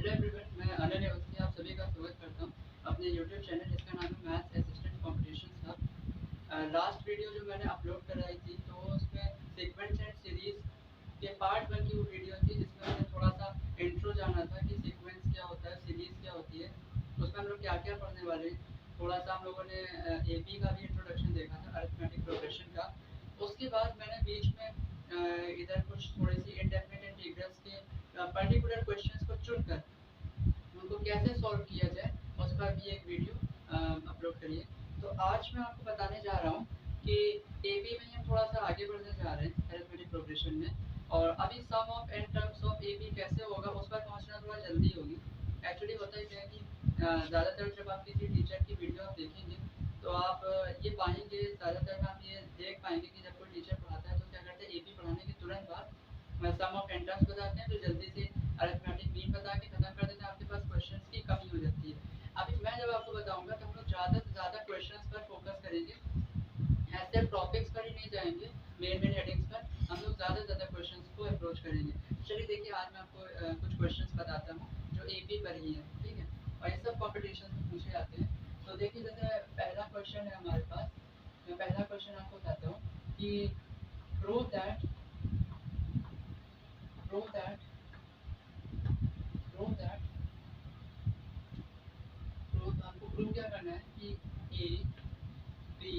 Hello everyone, मैं अनिल अवस्थी आप सभी का स्वागत करता हूँ अपने यूट्यूब चैनल जिसका नाम है maths assistant competition hub. Last video जो मैंने अपलोड कराई थी तो उसमें सीक्वेंस एंड सीरीज के पार्ट 1 की वो वीडियो थी जिसमें मैंने थोड़ा सा इंट्रो जाना था कि सीक्वेंस क्या होता है, सीरीज क्या होती है, उसमें हम लोग क्या क्या पढ़ने वाले हैं। थोड़ा सा हम लोगों ने एपी का भी इंट्रोडक्शन देखा था, अरिथमेटिक प्रोग्रेशन का। उसके बाद मैंने बीच में इधर कुछ थोड़ी सी इंडेफिनिट इंटीग्रल्स के पर्टिकुलर क्वेश्चंस को चुनकर उनको कैसे सॉल्व किया जाए उस पर भी एक वीडियो अपलोड करिए। तो आज मैं आपको बताने जा रहा हूँ कि एपी में हम थोड़ा सा आगे बढ़ने जा रहे हैं अरिथमेटिक प्रोग्रेशन में, और अभी sum of n terms of AP कैसे होगा उस पर पहुंचना थोड़ा जल्दी होगी। एक्चुअली होता है क्या है कि ज़्यादातर जब आप किसी टीचर की वीडियो आप देखेंगे तो आप ये पाएंगे, ज़्यादातर आप ये देख पाएंगे कि जब कोई टीचर पढ़ाता है तो क्या करते हैं, एपी पढ़ाने के तुरंत बाद सम ऑफ एन टर्म्स बताते हैं, तो जल्दी से अरिथमेटिक मीन बता के खत्म कर देते हैं, आपके पास क्वेश्चंस की कमी हो जाती है। अभी मैं जब आपको बताऊंगा तो हम लोग ज़्यादा से ज़्यादा क्वेश्चंस पर फोकस करेंगे, ऐसे टॉपिक्स पर ही नहीं जाएंगे, मेन हेडिंग्स पर हम लोग ज़्यादा से ज़्यादा क्वेश्चंस को अप्रोच करेंगे। चलिए देखिए, आज मैं आपको कुछ क्वेश्चंस बताता हूँ जो एपी पर ही है, ठीक है, और ये सब कॉम्पिटिशन में पूछे जाते हैं। तो देखिए, जैसे पहला क्वेश्चन है हमारे पास, मैं पहला क्वेश्चन आपको बताता हूँ कि prove that prove that prove that आपको प्रूव क्या करना है कि A B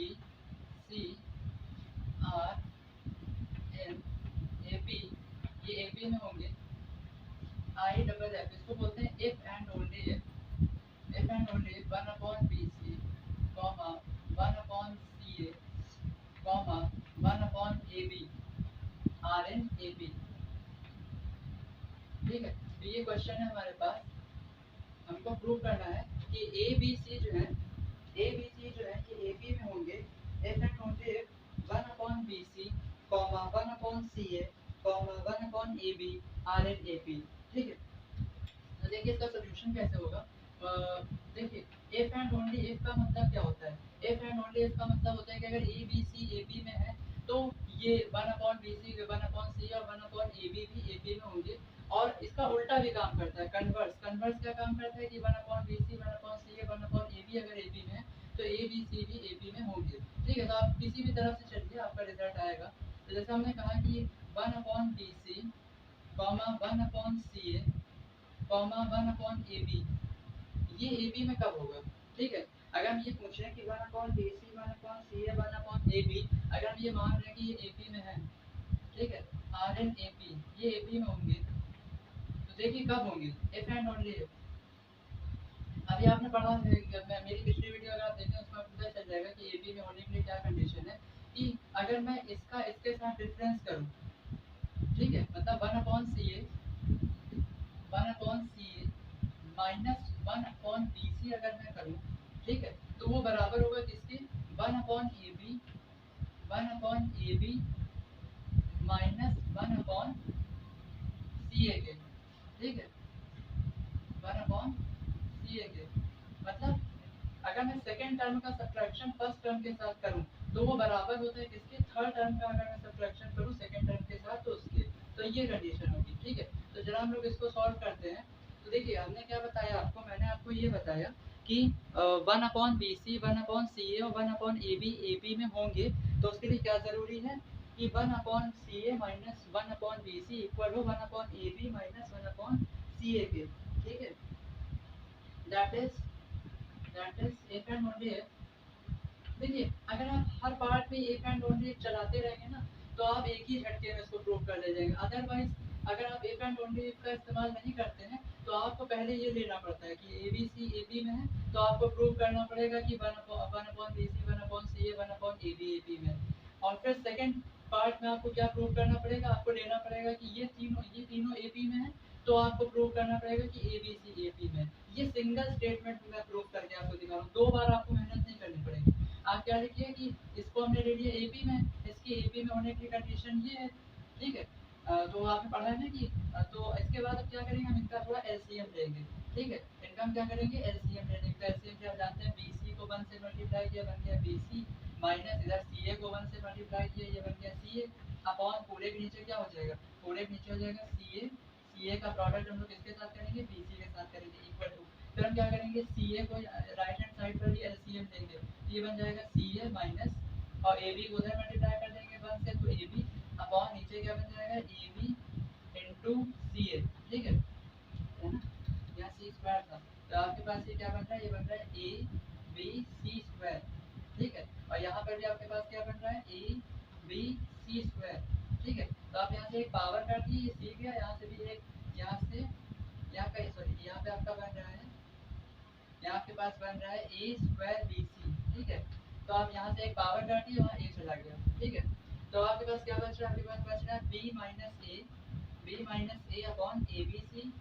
C are in A P, ये ए पी में होंगे। आई डबल एफ, इसको बोलते हैं if and only if and only one upon B C comma one upon C A comma one upon A B are in A P, ठीक है। तो ये क्वेश्चन है हमारे पास, हमको प्रूव करना है कि ए बी सी जो है, ए बी सी जो है ये ए बी में होंगे if and only if one upon B C comma one upon C A comma one upon A B are in A P, ठीक है। तो देखिए इसका सोल्यूशन कैसे होगा। देखिए इफ एंड ओनली इफ का मतलब क्या होता है, इफ एंड ओनली इफ का मतलब होता है कि अगर A B C A B में है तो ये one upon B C one upon c और वन अपॉन ए बी भी ए बी में होंगे। और इसका उल्टा भी काम करता है, कन्वर्स। कन्वर्स क्या काम करता है कि one upon B C one upon C one upon ए बी अगर ए बी में है तो ए बी सी भी ए बी में होंगे, ठीक है। तो आप किसी भी तरफ से चलिए, आपका रिजल्ट आएगा। तो जैसे हमने कहा कि one upon B C comma one upon C A comma one upon A B, ये ए बी में कब होगा, ठीक है। अगर हम ये पूछ रहे हैं कि one upon B C one upon C A one upon A B, अगर हम ये मान रहे हैं कि ये ए बी में है, ठीक है, आर एन ए पी ये ए बी में होंगे, तो देखिए कब होंगे, इफ एंड ओनली इफ। अभी आपने पढ़ा है, मेरी पिछली वीडियो अगर आप देखें उसमें आपको पता चल जाएगा कि ए बी में होने के लिए क्या कंडीशन है, कि अगर मैं इसका इसके साथ डिफरेंस करूं, ठीक है, मतलब one upon C a minus one upon B c अगर मैं करूं, ठीक है, तो वो बराबर होगा किसके, one upon A b minus one upon C a के, ठीक है, वन अपॉन सी ए के। मतलब अगर मैं सेकेंड टर्म का सब्ट्रैक्शन फर्स्ट टर्म के साथ करूं तो वो बराबर होता है किसके, थर्ड टर्म का अगर मैं सब्ट्रैक्शन करूं सेकेंड टर्म के साथ तो उसके। तो ये कंडीशन होगी, ठीक है। तो जरा हम लोग इसको सॉल्व करते हैं। तो देखिए हमने क्या बताया आपको, मैंने आपको ये बताया कि one upon B C one upon C a और वन अपॉन ए बी में होंगे, तो उसके लिए क्या ज़रूरी है कि one upon C a minus one upon B c equal हो one upon A b minus one upon C a के, ठीक है। That is if and only if. देखिए अगर आप हर पार्ट में इफ एंड ओनली इफ चलाते रहेंगे ना तो आप एक ही झटके में इसको प्रूव कर ले जाएंगे। अदरवाइज अगर आप इफ एंड ओनली इफ का इस्तेमाल नहीं करते हैं तो आपको पहले ये लेना पड़ता है कि A B C A B में है, तो आपको प्रूव करना पड़ेगा कि one upon B C one upon C A one upon A B में है। और फिर सेकंड पार्ट में आपको क्या प्रूव करना पड़ेगा, आपको लेना पड़ेगा कि ये तीनों ए बी में है, तो आपको प्रूव करना पड़ेगा कि A B C A B में। ये सिंगल स्टेटमेंट में प्रूव करके आपको दिखा रहा हूँ, दो बार आपको मेहनत नहीं करनी पड़ेगी। आप क्या लिखिए कि इसको हमने ले लिया एपी में, इसकी एपी में होने की कंडीशन ये है, ठीक है। तो आपने पढ़ा है ना कि तो इसके बाद अब क्या करेंगे, हम इनका थोड़ा एलसीएम लेंगे, ठीक है। इनका हम क्या करेंगे, एलसीएम ले लेंगे। एलसीएम क्या जानते हैं, बीसी को 1 से मल्टीप्लाई किया बन गया बीसी, माइनस इधर सीए को 1 से मल्टीप्लाई किया ये बन गया सीए, अपॉन पूरे के नीचे क्या हो जाएगा, पूरे के नीचे हो जाएगा सीए। सीए का प्रोडक्ट हम लोग किसके साथ करेंगे, बीसी के साथ फिर हम क्या करेंगे, सी ए को राइट हैंड साइड पर भी एलसीएम लेंगे, ये बन जाएगा सी ए माइनस और ए बी को उधर मल्टीप्लाई कर देंगे 1 से, तो ए बी अपॉन नीचे क्या बन जाएगा ए बी इंटू सी ए, ठीक है ना, यहाँ सी स्क्वायर था तो आपके पास ये क्या बन रहा है, ये बन रहा है ए बी सी स्क्वायर, ठीक है। और यहाँ पर भी आपके पास क्या बन रहा है ए बी सी स्क्वायर, ठीक है। तो आप यहाँ से एक पावर कर दिए, ये सी गया, यहाँ से भी एक, यहाँ से यहाँ पे सॉरी यहाँ पे आपका बन रहा है, यहाँ आपके पास बन रहा है ए स्क्वायर बी सी, ठीक है। तो आप यहाँ से एक पावर कर दिए, वहाँ ए चला गया, ठीक है। तो आपके पास क्या बच रहा है, आपके पास बच रहा है B minus A upon A B C,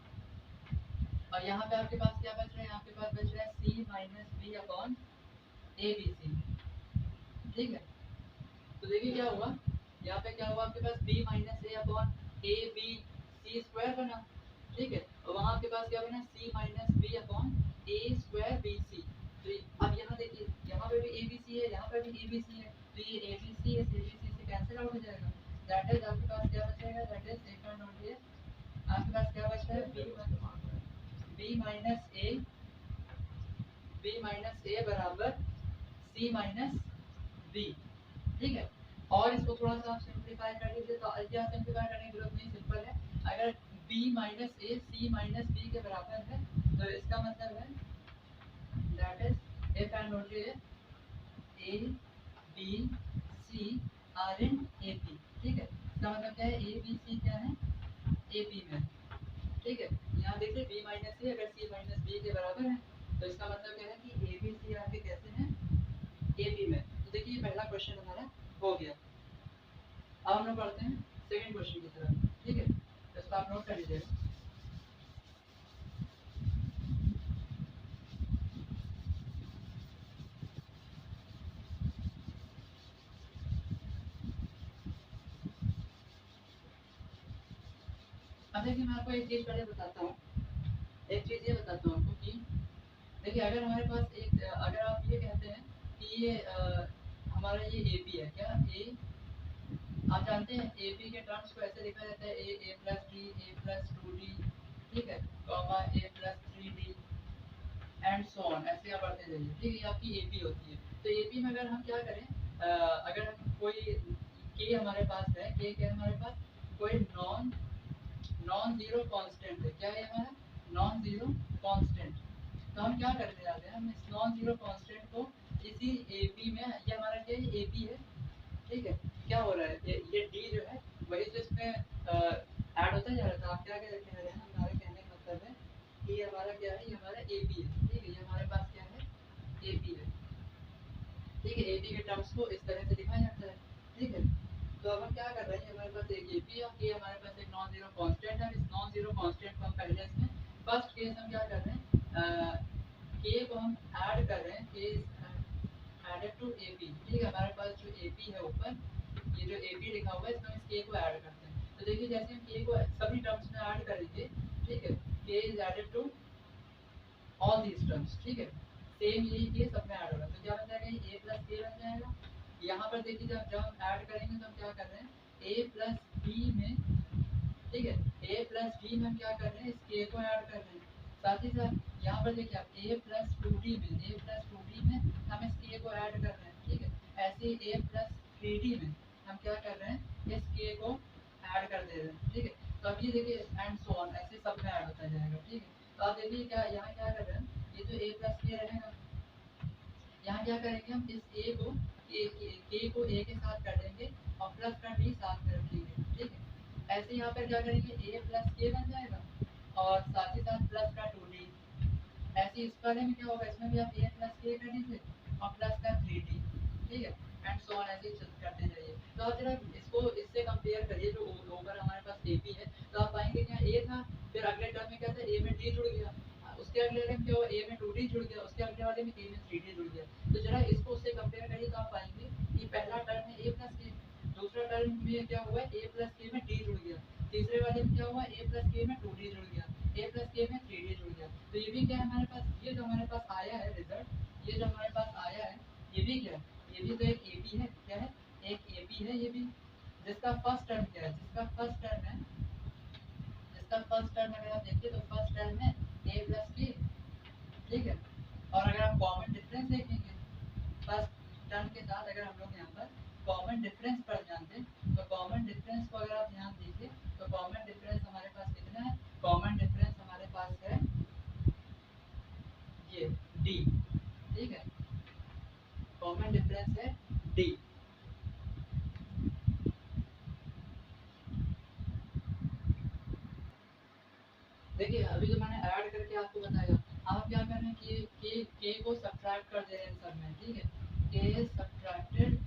और यहाँ पे आपके पास क्या बच रहा है, यहाँ पे पास बच रहा है c minus b upon A B c, ठीक है। तो देखिए क्या हुआ, यहाँ पे क्या हुआ, आपके पास b minus A upon A B c square बना, ठीक है। और वहाँ आपके पास क्या बना c minus b upon a square b c. तो अब यहाँ देखिए, यहाँ पे भी ए बी सी है, यहाँ पे भी ए बी सी है, तो ये ए बी सी से कैंसिल आउट हो जाएगा, दैट इज आपके पास क्या बचेगा, दैट इज एक और नोट है, आपके पास क्या बच रहा है बी माइनस ए बराबर सी माइनस बी, ठीक है। और इसको थोड़ा सा आप सिंप्लीफाई कर लीजिए, तो क्या सिंप्लीफाई करने की जरूरत नहीं, सिंपल है, अगर b माइनस ए सी माइनस बी के बराबर है तो इसका मतलब है that is if and only if B C C are in P, ठीक है। इसका मतलब क्या है, ए बी सी क्या है ए पी में, ठीक है। यहाँ देखिए b माइनस सी अगर c माइनस बी के बराबर है तो इसका मतलब क्या है कि ए बी सी आपके कैसे हैं ए पी में। तो देखिए पहला क्वेश्चन हमारा हो गया। अब हम लोग पढ़ते हैं सेकंड क्वेश्चन की तरफ, ठीक है। तो इसको आप नोट कर लीजिएगा। अब देखिए मैं आपको एक चीज पहले बताता हूँ, एक चीज ये बताता हूँ आपको कि देखिए अगर हमारे पास एक अगर आप ये कहते हैं कि ये हमारा ये ए पी है, क्या ए, आप जानते हैं ए पी के टर्म्स को ऐसे लिखा जाता है a plus d a plus two d, ठीक है, comma a plus three d and so on, ऐसे आप बढ़ते जाइए, ठीक है। ये आपकी एपी होती है। तो एपी में अगर हम क्या करें, अगर हम कोई के हमारे पास है, के क्या है हमारे पास, कोई नॉन नॉन जीरो कांस्टेंट है, क्या है हमारा नॉन जीरो कांस्टेंट। तो हम क्या करने जाते हैं, हम इस नॉन जीरो कांस्टेंट को इसी एपी में, ये हमारा क्या है एपी है, ठीक है। क्या हो रहा है, ये डी जो है वही तो इसमें ऐड होता जा रहा था। आप क्या कह रहे हैं, हमारे कहने का मतलब है कि ये हमारा क्या है, ये हमारा एपी है, ठीक है। ये हमारे पास क्या है एपी है, ठीक है। एपी के टर्म्स को इस तरह से लिखा जाता है, ठीक है। तो अब हम क्या कर रहे हैं, हमारे पास एक एपी है और ये हमारे पास एक नॉन जीरो कांस्टेंट है। इस नॉन जीरो कांस्टेंट को हम पहले इसमें फर्स्ट केस हम क्या कर रहे हैं, के को हम ऐड कर रहे हैं, के एडेड टू एपी, ठीक है। हमारे पास जो एपी है ऊपर, ये जो एपी लिखा हुआ है, इसमें हम इस के को ऐड करते हैं। तो देखिए जैसे हम के को सभी टर्म्स में ऐड करेंगे, ठीक है, K is added to all these terms, ठीक है, सेम यही के सब में ऐड होगा। तो क्या बन जाएगा, ये a प्लस के बन जाएगा। यहाँ पर देखिए जब हम ऐड करेंगे तो हम क्या कर रहे हैं, a प्लस बी में, ठीक है, a प्लस बी में हम क्या कर रहे हैं, इस के को ऐड कर रहे हैं। साथ ही साथ यहाँ पर देखिए आप a प्लस टू डी में हम इस के को ऐड कर रहे हैं, ठीक है। ऐसे ही a प्लस थ्री डी में हम क्या कर रहे हैं, इस के को ऐड कर दे रहे हैं, ठीक है। तो अब ये देखिए एंड सो ऑन, ऐसे सब में ऐड होता जाएगा, ठीक है। तो आप देखिए क्या यहाँ क्या कर रहे हैं, ये जो a प्लस के रहेगा, यहाँ क्या करेंगे हम इस a को के को a के साथ कर देंगे और प्लस का d साथ में रखेंगे, ठीक है। ऐसे यहाँ पर क्या करेंगे, a प्लस के बन जाएगा और साथ ही साथ प्लस का 2d। ऐसे इस वाले में क्या होगा, इसमें भी आप a प्लस के कर दीजिए और प्लस का 3d, ठीक है, एंड सो ऑन, ऐसे ही करते जाइए। तो आप जरा इसको इससे कंपेयर करिए, जो ऊपर हमारे पास ap है, तो आप पाएंगे कि यहाँ a था, फिर अगले टर्म में क्या था, a में d जुड़ गया, उसके अगले वाले में क्या हुआ, a में 2d जुड़ गया, उसके अगले वाले में a में 3d जुड़ गया। तो जरा इसको उससे कंपेयर करिए तो आप पाएंगे कि पहला टर्म है a प्लस के, दूसरा टर्म में क्या हुआ, a प्लस के में d जुड़ गया, तीसरे वाले में क्या हुआ, a प्लस के में 2d जुड़ गया, a प्लस के में 3d जुड़ गया। तो ये भी क्या है हमारे पास, ये जो हमारे पास आया है रिजल्ट, ये जो हमारे पास आया है, ये भी क्या है, ये भी तो एक एपी है, क्या है, एक एपी है ये भी, जिसका फर्स्ट टर्म क्या है, जिसका फर्स्ट टर्म है, जिसका फर्स्ट टर्म अगर आप देखिए तो फर्स्ट टर्म है a प्लस के, कॉमन डिफरेंस पर ध्यान दें, तो कॉमन डिफरेंस को अगर आप ध्यान दीजिए तो कॉमन डिफरेंस हमारे पास कितना है, कॉमन डिफरेंस हमारे पास है ये डी, ठीक है, कॉमन डिफरेंस है डी। देखिए अभी जो मैंने ऐड करके आपको बताया, आप क्या कर रहे हैं कि के को सब्ट्रैक्ट कर दे रहे हैं सब में, ठीक है, K subtracted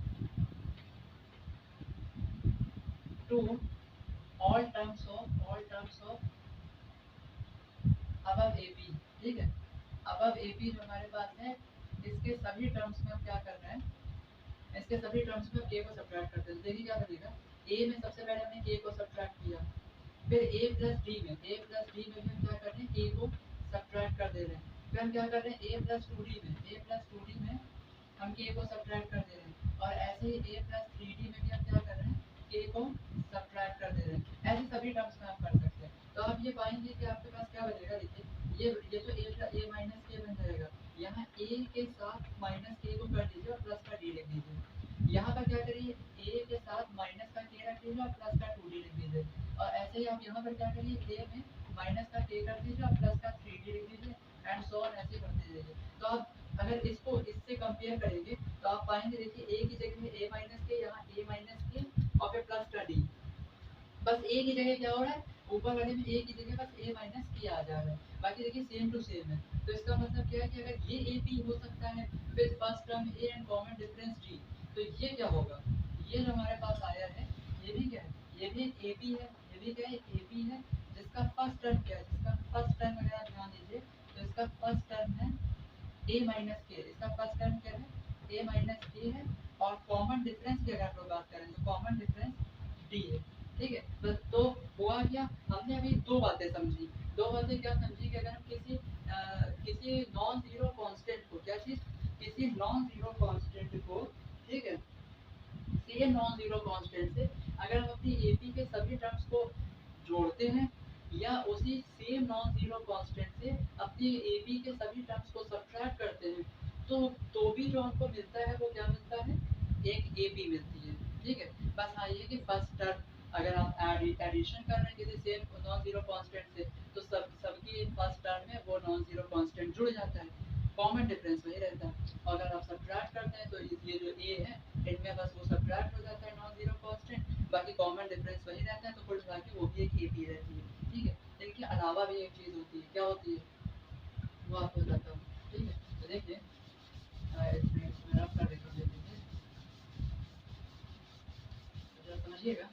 to all terms of above AP, ठीक है, अबव एपी जो हमारे पास है इसके सभी टर्म्स में हम क्या कर रहे हैं, इसके सभी टर्म्स में के को सब्ट्रैक्ट करते हैं। देखिए क्या बनेगा, ए में सबसे पहले हमने के को सब्ट्रैक्ट किया, फिर a प्लस डी में भी हम क्या कर रहे हैं, a को सब्ट्रैक्ट कर दे रहे हैं, फिर हम क्या कर रहे हैं a प्लस टू डी में हम k को सब्ट्रैक्ट कर दे रहे हैं, और ऐसे ही a प्लस थ्री डी में भी हम क्या कर रहे हैं, k को सब्ट्रैक्ट कर दे रहे हैं। ऐसे सभी टर्म्स में आप कर सकते हैं। तो आप ये पाएंगे कि आपके पास क्या बनेगा, देखिए ये तो a माइनस के बन जाएगा, यहाँ a के साथ माइनस के को कर दीजिए और प्लस का d लिख दीजिए, यहाँ पर क्या करिए a के साथ माइनस का k रख दीजिए और प्लस का 2d लिख दीजिए, और ऐसे ही आप यहाँ पर क्या करिए a में माइनस का k कर दीजिए और प्लस का 3d लिख दीजिए, एंड सो ऑन ऐसे करते जाइए। तो आप अगर इसको इससे कंपेयर करेंगे तो आप पाएंगे, देखिए a की जगह a माइनस के, यहाँ a माइनस के और फिर प्लस का d, बस a की जगह क्या हो रहा है, ऊपर वाले में a की जगह बस a माइनस की आ जा रहा है, बाकी देखिए सेम टू सेम है। तो इसका मतलब क्या है कि अगर ये AP हो सकता है फिर first term a and common difference d, तो ये क्या होगा, ये जो हमारे पास आया है ये भी क्या है, ये भी एक AP है, ये भी क्या है, एक AP है, जिसका फर्स्ट टर्म क्या है, जिसका फर्स्ट टर्म अगर आप ध्यान दीजिए तो इसका फर्स्ट टर्म है a माइनस के, इसका फर्स्ट टर्म क्या है, a माइनस के है, और कॉमन डिफरेंस की अगर आप लोग बात करें तो कॉमन डिफरेंस d है, ठीक है। तो हुआ क्या, हमने अभी दो बातें समझी, दो बातें क्या समझी कि अगर हम किसी नॉन जीरो कांस्टेंट को, क्या चीज, किसी नॉन जीरो कांस्टेंट को, ठीक है, सेम नॉन जीरो कांस्टेंट से अगर हम अपनी एपी के सभी टर्म्स को जोड़ते हैं या उसी सेम नॉन जीरो कांस्टेंट से अपनी एपी के सभी टर्म्स को सब्ट्रैक्ट करते हैं, तो भी जो हमको मिलता है वो क्या मिलता है, एक एपी मिलती है, ठीक है। बस हाँ ये कि फर्स्ट टर्म अगर आप एडिशन कर रहे हैं किसी सेम नॉन जीरो कांस्टेंट से तो सबकी फर्स्ट टर्म में वो नॉन जीरो कांस्टेंट जुड़ जाता है, कॉमन डिफरेंस वही रहता है। और अगर आप सब्ट्रैक्ट करते हैं तो ये जो a है इनमें बस वो सब्ट्रैक्ट हो जाता है नॉन जीरो कांस्टेंट, बाकी कॉमन डिफरेंस वही रहता है, तो कुल मिला के वो भी एक AP रहती है, ठीक है। इनके अलावा भी एक चीज़ होती है, क्या होती है वो आपको बताता हूँ, ठीक है। तो देखिए इसमें रफ कर देता हूँ, देखिए तो जरा समझिएगा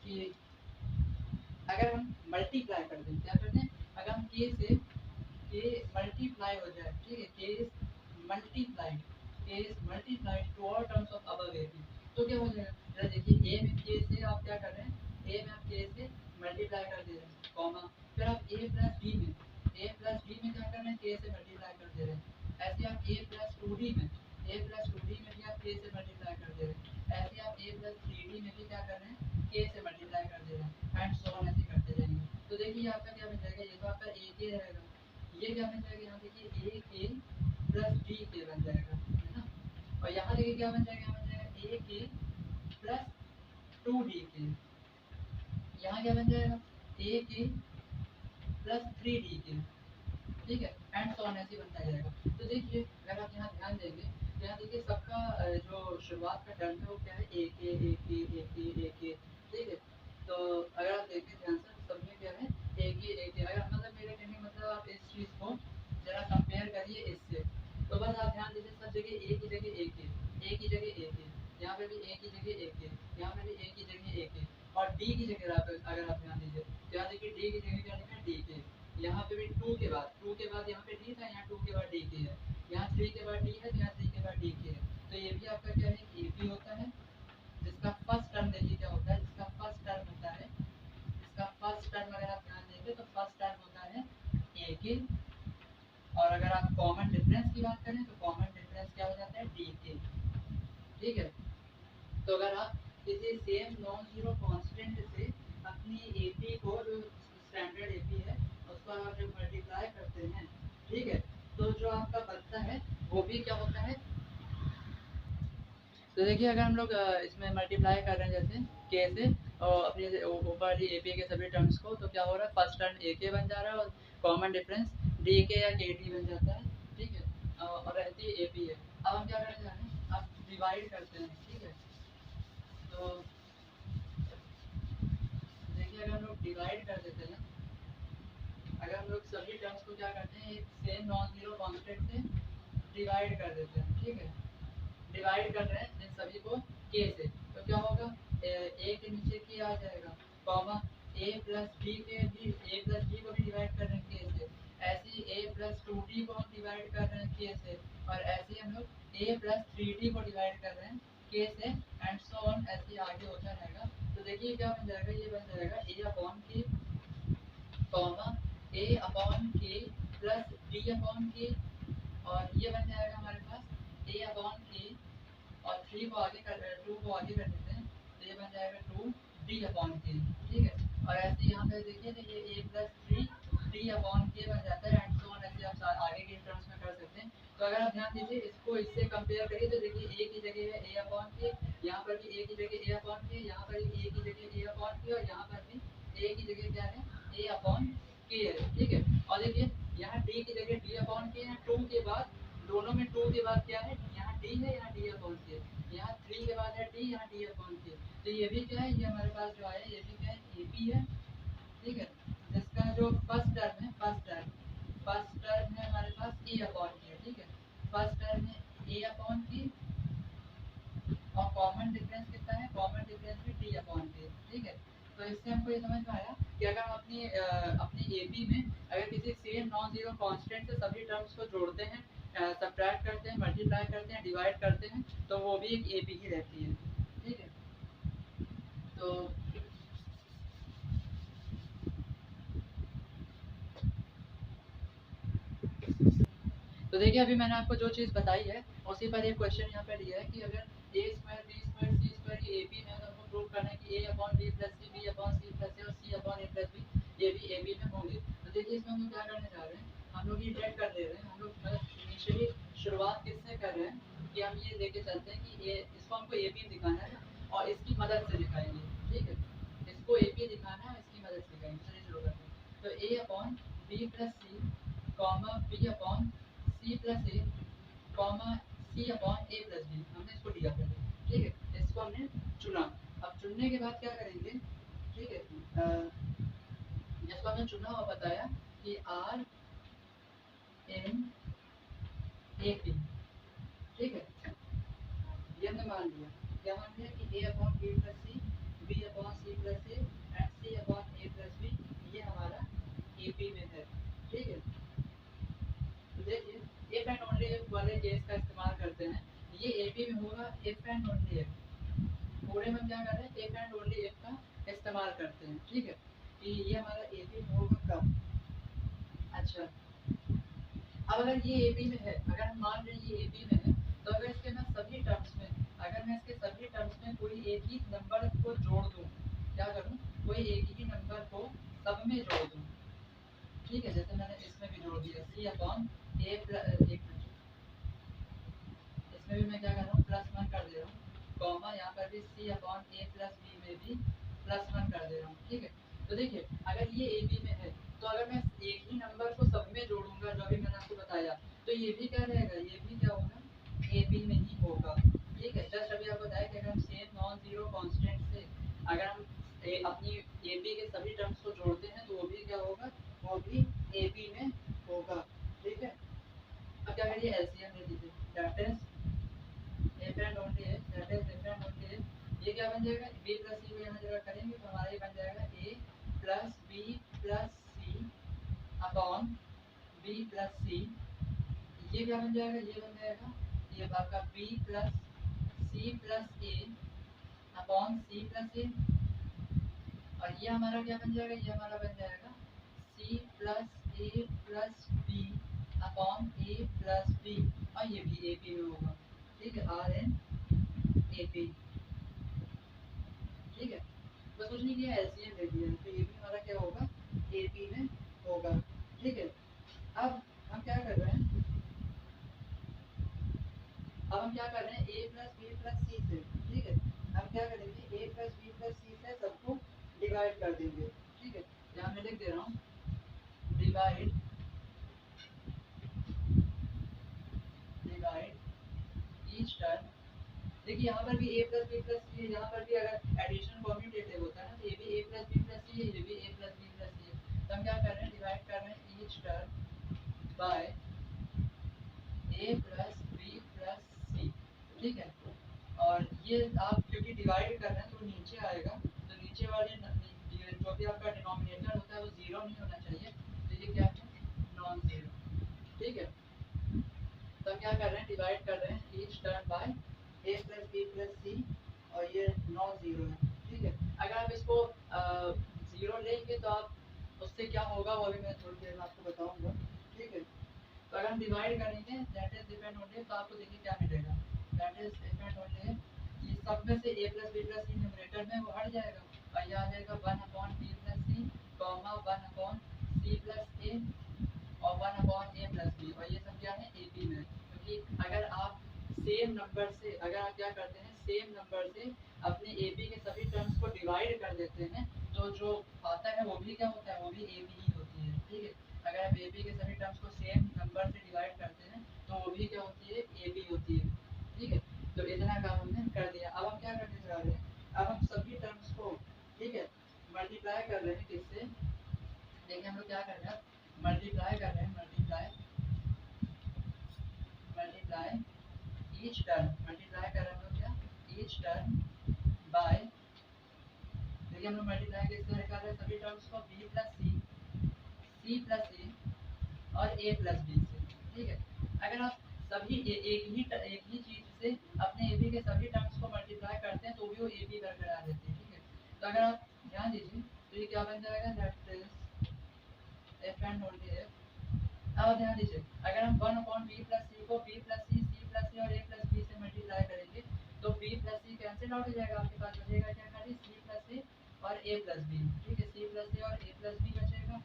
कि अगर हम मल्टीप्लाई कर दें, क्या करते हैं, अगर हम k से k मल्टीप्लाई हो जाए, ठीक है, k is multiplied to all terms of above AP, तो क्या हो जाएगा, जरा देखिए a में k से आप क्या कर रहे हैं, a में आप k से मल्टीप्लाई कर दे रहे हैं, कॉमा, फिर आप a प्लस b में क्या कर रहे हैं, k से मल्टीप्लाई कर दे रहे हैं, ऐसे आप a प्लस 2d में भी आप k से मल्टीप्लाई कर दे रहे हैं, ऐसे आप a प्लस 3d में भी क्या कर रहे हैं, k से मल्टीप्लाई कर दे रहे हैं, एंड सो ऑन ऐसे करते जाएंगे। तो देखिए आपका क्या बन जाएगा, ये तो आपका a k रहेगा, ये क्या बन जाएगा, यहाँ देखिए a k plus d k बन जाएगा, है ना, और यहाँ देखिए क्या बन जाएगा, यहाँ बन जाएगा a k plus 2d k, यहाँ क्या बन जाएगा, a k plus 3d k, ठीक है, एंड सो ऑन ऐसे बनता जाएगा। तो देखिए अगर आप यहाँ ध्यान देंगे तो यहाँ देखिए सबका जो शुरुआत का टर्म है वो क्या है, एक, ठीक है। तो अगर आप देखें ध्यान से सब में क्या है, एक, अगर मतलब मेरे कहने का मतलब आप इस चीज़ को जरा कंपेयर करिए इससे, तो बस आप ध्यान दीजिए सब जगह ए की जगह एक की जगह एक, यहाँ पे भी ए की जगह एक, यहाँ पे भी ए की जगह एक, और डी की जगह अगर आप ध्यान दीजिए तो यहाँ देखिए डी की जगह क्या लिखा है, डी के, यहाँ पे भी टू के बाद यहाँ पे डी था, यहाँ टू के बाद डी के है, यहाँ थ्री के बाद डी है, यहाँ थ्री के बाद डी के है, तो ये भी आपका क्या है, AP होता है, जिसका फर्स्ट टर्म देखिए क्या होता है, जिसका फर्स्ट टर्म होता है, इसका फर्स्ट टर्म अगर आप ध्यान देंगे तो फर्स्ट टर्म होता है AK, और अगर आप कॉमन डिफरेंस की बात करें तो कॉमन डिफरेंस क्या हो जाता है, DK, ठीक है। तो अगर आप किसी सेम नॉन जीरो कांस्टेंट से अपनी AP को, जो स्टैंडर्ड AP है, उसको आप जब मल्टीप्लाई करते हैं, ठीक है, तो जो आपका बनता है वो भी क्या होता है, तो देखिए अगर हम लोग इसमें मल्टीप्लाई कर रहे हैं जैसे के से और अपने ऊपर वाली ए पी के सभी टर्म्स को, तो क्या हो रहा है, फर्स्ट टर्म ए के बन जा रहा है और कॉमन डिफरेंस डी के या के टी बन जाता है, ठीक है, और रहती है ए पी है। अब हम क्या करने जा रहे हैं, अब डिवाइड करते हैं, ठीक है। तो देखिए अगर हम लोग डिवाइड कर देते हैं, अगर हम लोग सभी टर्म्स को क्या करते हैं, एक सेम नॉन जीरो कांस्टेंट से डिवाइड कर देते हैं, ठीक है। डिवाइड कर रहे हैं इन सभी को के से, तो क्या होगा, ए के नीचे के आ जाएगा, कॉमा ए प्लस बी के भी, ए प्लस बी को भी डिवाइड कर रहे हैं के से, ऐसे ही ए प्लस टू डी को हम डिवाइड कर रहे हैं के से, और ऐसे ही हम लोग ए प्लस थ्री डी को डिवाइड कर रहे हैं के से, एंड सो ऑन, ऐसे ही आगे होता रहेगा। तो देखिए क्या बन जाएगा, ये बन जाएगा ए अपॉन के, कॉमा ए अपॉन के प्लस डी अपॉन के, और ये बन जाएगा हमारे पास ए अपॉन के, और थ्री को आगे कर, टू को आगे कर देते हैं, तो ये बन जाएगा टू डी अपॉन के, ठीक है। और ऐसे यहाँ पे देखिए तो ये ए प्लस थ्री डी अपॉन के बन जाता है, एंड सो ऑन, ऐसे आप आगे के टर्म्स में कर सकते हैं। तो अगर आप ध्यान दीजिए, इसको इससे कंपेयर करिए, तो देखिए ए की जगह है ए अपॉन के, यहाँ पर भी ए की जगह ए अपॉन के, यहाँ पर भी ए की जगह ए अपॉन के, और यहाँ पर भी ए की जगह क्या है, ए अपॉन के है, ठीक है। और देखिए यहाँ डी की जगह डी अपॉन के है, टू के बाद, दोनों में टू के बाद क्या है, यहाँ डी है, यहाँ डी अपॉन के, यहाँ थ्री के बाद है डी, यहाँ डी अपॉन के। तो ये भी क्या है, ये हमारे पास जो आया ये भी क्या है, ए पी है, ठीक है। जिसका जो फर्स्ट टर्म है, फर्स्ट टर्म है हमारे पास ए अपॉन के, ठीक है। फर्स्ट टर्म है ए अपॉन के, और कॉमन डिफरेंस कितना है, कॉमन डिफरेंस भी डी अपॉन के, ठीक है। तो इससे हमको ये समझ में आया कि अगर हम अपनी एपी में अगर किसी सेम नॉन जीरो कांस्टेंट से सभी टर्म्स को जोड़ते हैं, सब्ट्रैक्ट करते हैं, मल्टीप्लाई करते हैं, डिवाइड करते हैं, तो वो भी एक एपी ही रहती है, ठीक है। तो तो देखिए अभी मैंने आपको जो चीज़ बताई है उसी पर एक क्वेश्चन यहाँ पे दिया है कि अगर ए स्क्वायर बी स्क्वायर सी स्क्वायर ये ए बी में, तो हमको प्रूव करना है कि a upon b plus c, b upon c plus c, और सी अपॉन ए प्लस बी ये भी ए बी में होंगे। तो देखिए इसमें हम लोग क्या करने जा रहे हैं, हम लोग ये डेट कर दे रहे हैं, हम लोग मतलब इनिशियली शुरुआत किससे कर रहे हैं कि हम ये लेके चलते हैं कि ये इसको हमको ए बी दिखाना है ना, और इसकी मदद से दिखाएंगे, ठीक है। इसको ए बी दिखाना है, इसकी मदद से दिखाएंगे। चलिए शुरू करते हैं। तो a upon b plus c, comma b upon c plus a, comma c upon A plus b, हमने इसको दिया था, ठीक है। इसको हमने चुना। अब चुनने के बाद क्या करेंगे, ठीक है, जिसको हमने चुना और बताया कि आर एन ए पी, ठीक है, ये हमने मान लिया। क्या मान लिया कि a upon b plus c, b upon c plus a, and c upon A plus b, ये हमारा ए पी में है, ठीक है। तो देखिए इफ एंड ओनली इफ वाले केस का इस्तेमाल करते हैं, ये एपी में होगा इफ एंड ओनली इफ, पूरे में क्या कर रहे हैं, इफ एंड ओनली इफ का इस्तेमाल करते हैं, ठीक है, कि ये हमारा एपी में होगा कब। अच्छा, अब अगर ये एपी में है, अगर हम मान रहे हैं ये एपी में है, तो अगर इसके मैं सभी टर्म्स में, अगर मैं इसके सभी टर्म्स में कोई एक ही नंबर को जोड़ दूं, क्या करूं, कोई एक ही नंबर को सब में जोड़ दूं, ठीक है। जैसे मैंने इसमें भी जोड़ दिया सी अपॉन ए प्लस, एक मिनट, इसमें भी मैं क्या कर रहा हूँ, प्लस वन कर दे रहा हूँ, कॉमा यहाँ पर भी सी अपॉन ए प्लस बी में भी प्लस वन कर दे रहा हूँ, ठीक है। तो देखिए अगर ये ए बी में है, तो अगर मैं एक ही नंबर को सब में जोड़ूंगा, जो अभी मैंने आपको बताया, तो ये भी क्या रहेगा, ये भी क्या होगा, ए बी में ही होगा, ठीक है। जस्ट अभी आपको बताया कि अगर हम सेम नॉन जीरो कांस्टेंट से अगर हम अपनी ए बी के सभी टर्म्स को जोड़ते हैं, तो वो भी क्या होगा, वो भी ए बी में होगा, ठीक है। अब क्या करिए, एलसीएम ले लीजिए, that is if and only if, that is if and only if, ये क्या बन जाएगा, बी प्लस सी को यहाँ जगह करेंगे तो हमारा ये बन जाएगा a plus B plus C upon b plus सी, ये क्या बन जाएगा, ये बन जाएगा, ये आपका बी प्लस सी प्लस ए अपॉन सी प्लस ए, और ये हमारा क्या बन जाएगा, ये हमारा बन जाएगा सी प्लस ए प्लस बी अपॉन ए प्लस बी, और ये भी ए पी में होगा, ठीक है, आर एन ए पी, ठीक है। बस कुछ नहीं किया, एलसीएम ले लिया, तो ये भी हमारा क्या होगा, ए पी में होगा, ठीक है। अब हम क्या कर रहे हैं, अब हम क्या कर रहे हैं a प्लस बी प्लस सी से, ठीक है, हम क्या करेंगे a प्लस बी प्लस सी से सबको डिवाइड कर देंगे, ठीक है। यहाँ मैं लिख दे रहा हूँ डिवाइड ईच टर्म। देखिए यहाँ पर भी a प्लस बी प्लस सी है, यहाँ पर भी अगर एडिशन कॉम्यूटेटिव होता है ना तो ये भी a प्लस बी प्लस सी है, ये भी a प्लस बी प्लस सी है। तो हम क्या कर रहे हैं डिवाइड कर रहे हैं each term by a plus B plus c, ठीक है। और ये आप क्योंकि डिवाइड कर रहे हैं तो नीचे आएगा, तो नीचे वाले जो भी आपका डिनोमिनेटर होता है वो जीरो नहीं होना चाहिए, तो ये क्या है नॉन जीरो, ठीक है। तो हम क्या कर रहे हैं डिवाइड कर रहे हैं each term by a plus B plus c और ये नॉन जीरो है, ठीक है। अगर आप इसको जीरो लेंगे तो आप उससे क्या होगा वो भी मैं थोड़ी देर में आपको बताऊंगा, ठीक है। तो अगर हम डिवाइड करेंगे दैट इज डिपेंड ओनली, तो आपको देखिए क्या मिलेगा, दैट इज डिपेंड ओनली ये सब में से a plus B plus C numerator में वो हट जाएगा और ये आ जाएगा 1/b plus C, 1/c plus a और 1/a प्लस b, और ये सब क्या है ए पी में। क्योंकि अगर आप सेम नंबर से, अगर आप क्या करते हैं सेम नंबर से अपने ए पी के सभी टर्म्स को डिवाइड कर देते हैं तो जो आता है वो भी क्या होता है, वो भी ए पी ही होती है, ठीक है। अगर आप ए पी के सभी टर्म्स को सेम नंबर से डिवाइड करते हैं तो वो भी क्या होती है ए पी होती है, ठीक है। तो इतना काम हमने कर दिया। अब हम क्या करने जा रहे हैं, अब हम सभी टर्म्स को, ठीक है, मल्टीप्लाई कर रहे हैं किससे, देखिए हम लोग क्या कर रहे हैं मल्टीप्लाई कर रहे हैं, मल्टीप्लाई ईच टर्म, मल्टीप्लाई कर रहे हैं हम लोग क्या ईच टर्म बाय, देखिए हम लोग मल्टीप्लाई किससे निकाल रहे हैं सभी टर्म्स को b प्लस c और a प्लस b से, ठीक है। अगर आप सभी एक ही चीज से अपने a b के सभी टर्म्स को मल्टीप्लाई करते हैं तो भी वो a b बरकरार रहती है, ठीक है। तो अगर आप ध्यान दीजिए तो ये क्या बन जाएगा, that is f and only f। अब ध्यान दीजिए अगर हम 1/b प्लस सी को b प्लस सी और a प्लस b से मल्टीप्लाई करेंगे तो b प्लस सी कैंसिल आउट हो जाएगा, आपके पास बचेगा क्या खाली c प्लस a और a प्लस b, ठीक है, c प्लस a और a प्लस b बचेगा।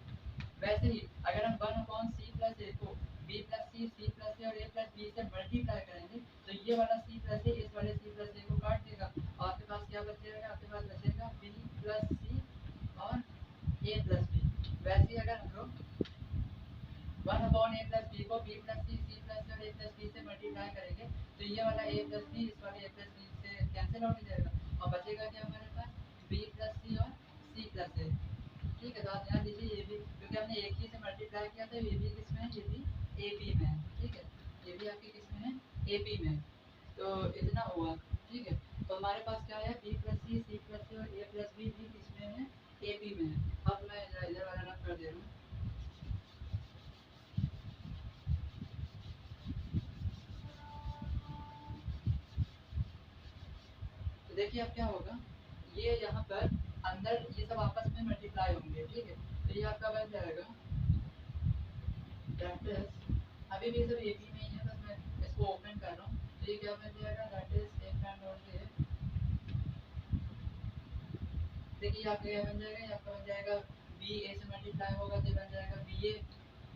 वैसे ही अगर हम 1/c प्लस a को b plus c plus a और a प्लस b से मल्टीप्लाई करेंगे तो ये वाला c प्लस a इस वाले c प्लस a को काट देगा और आपके पास क्या बचेगा, आपके पास बचेगा b प्लस c और a प्लस b। वैसे ही अगर हम लोग 1/a प्लस b को b प्लस c प्लस और a प्लस b से मल्टीप्लाई करेंगे तो ये वाला a प्लस b इस वाले a प्लस b से कैंसिल आउट हो जाएगा और बचेगा क्या हमारे पास b प्लस c और c प्लस a, ठीक है। तो आप ध्यान दीजिए ये भी क्योंकि हमने एक ही से मल्टीप्लाई किया था, ये भी किसमें है, ये भी ए पी में है, ठीक है, ये भी आपके किसमें है ए पी में। तो इतना हुआ, ठीक है। तो हमारे पास क्या है b plus c plus a और a प्लस b भी किसमें है ए पी में है। अब मैं इधर वाला रख कर दे रहा हूँ, तो देखिए अब क्या होगा, ये यहाँ पर अंदर ये सब आपस में मल्टीप्लाई होंगे, ठीक है। तो ये आपका बन जाएगा दैट इज, अभी भी सब एक ही में ही है, बस मैं इसको ओपन कर रहा हूँ, तो ये क्या बन जाएगा that is F and only F. देखिए आपका क्या बन जाएगा, आपका बन जाएगा बी ए से मल्टीप्लाई होगा तो बन जाएगा बी ए,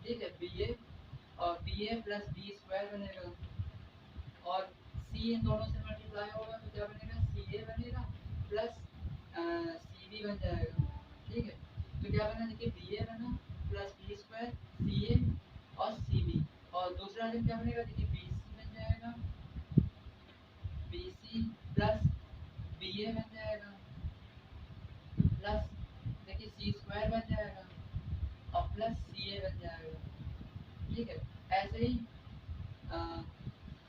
ठीक है, बी ए और B a plus B square बनेगा और सी इन दोनों से मल्टीप्लाई होगा तो क्या बनेगा सी ए बनेगा प्लस सी बी बन जाएगा, ठीक है। तो क्या बना, देखिए बी ए बना plus B square C a और सी बी, और दूसरा आइटम क्या बनेगा, देखिए बी सी बन जाएगा, बी सी प्लस बी ए बन जाएगा प्लस देखिए सी स्क्वायर बन जाएगा और प्लस सी ए बन जाएगा, ठीक है। ऐसे ही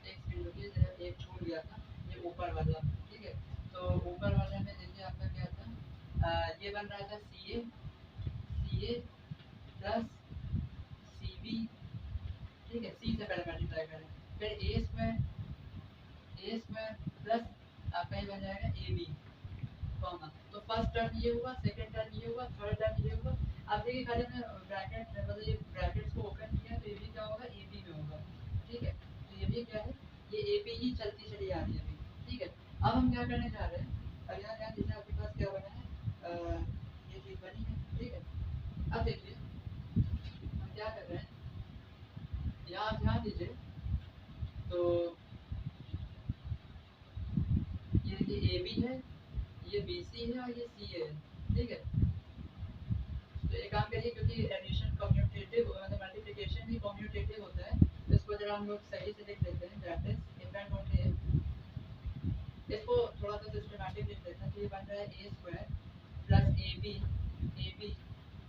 एक सेकंड रुकिए जरा, एक छूट गया था, ये ऊपर वाला, ठीक है। तो ऊपर वाले में देखिए आपका क्या था, ये बन रहा था सी ए प्लस सी बी, ठीक है, सी से पहले मल्टीप्लाई करें, फिर ए स्क्वायर प्लस आपका ये बन जाएगा ए बी कॉमा। तो फर्स्ट टर्म ये हुआ, सेकंड टर्म ये हुआ, थर्ड टर्म ये हुआ। अब देखिए खाली हमने ब्रैकेट मतलब ये ब्रैकेट्स को ओपन किया तो ये भी क्या होगा ए बी में होगा, ठीक है। तो ये भी क्या है, ये ए बी ही चलती चली आ रही है अभी, ठीक है। अब हम क्या करने जा रहे हैं, अब यहाँ ध्यान दीजिए आपके पास क्या बना है, ये चीज़ बनी है, ठीक है। अब देखिए हम क्या कर रहे हैं, यहाँ ध्यान दीजिए तो है, ये BC है और ये CA है, ठीक है। तो एक काम करिए, क्योंकि एडिशन कम्यूटेटिव मतलब मल्टीप्लिकेशन भी कम्यूटेटिव होता है, तो इसको जरा हम लोग सही से लिख लेते हैं। That is if and only if, इसको थोड़ा सा सिस्टमैटिक लिख लेते हैं। तो ये बन रहा है a square plus AB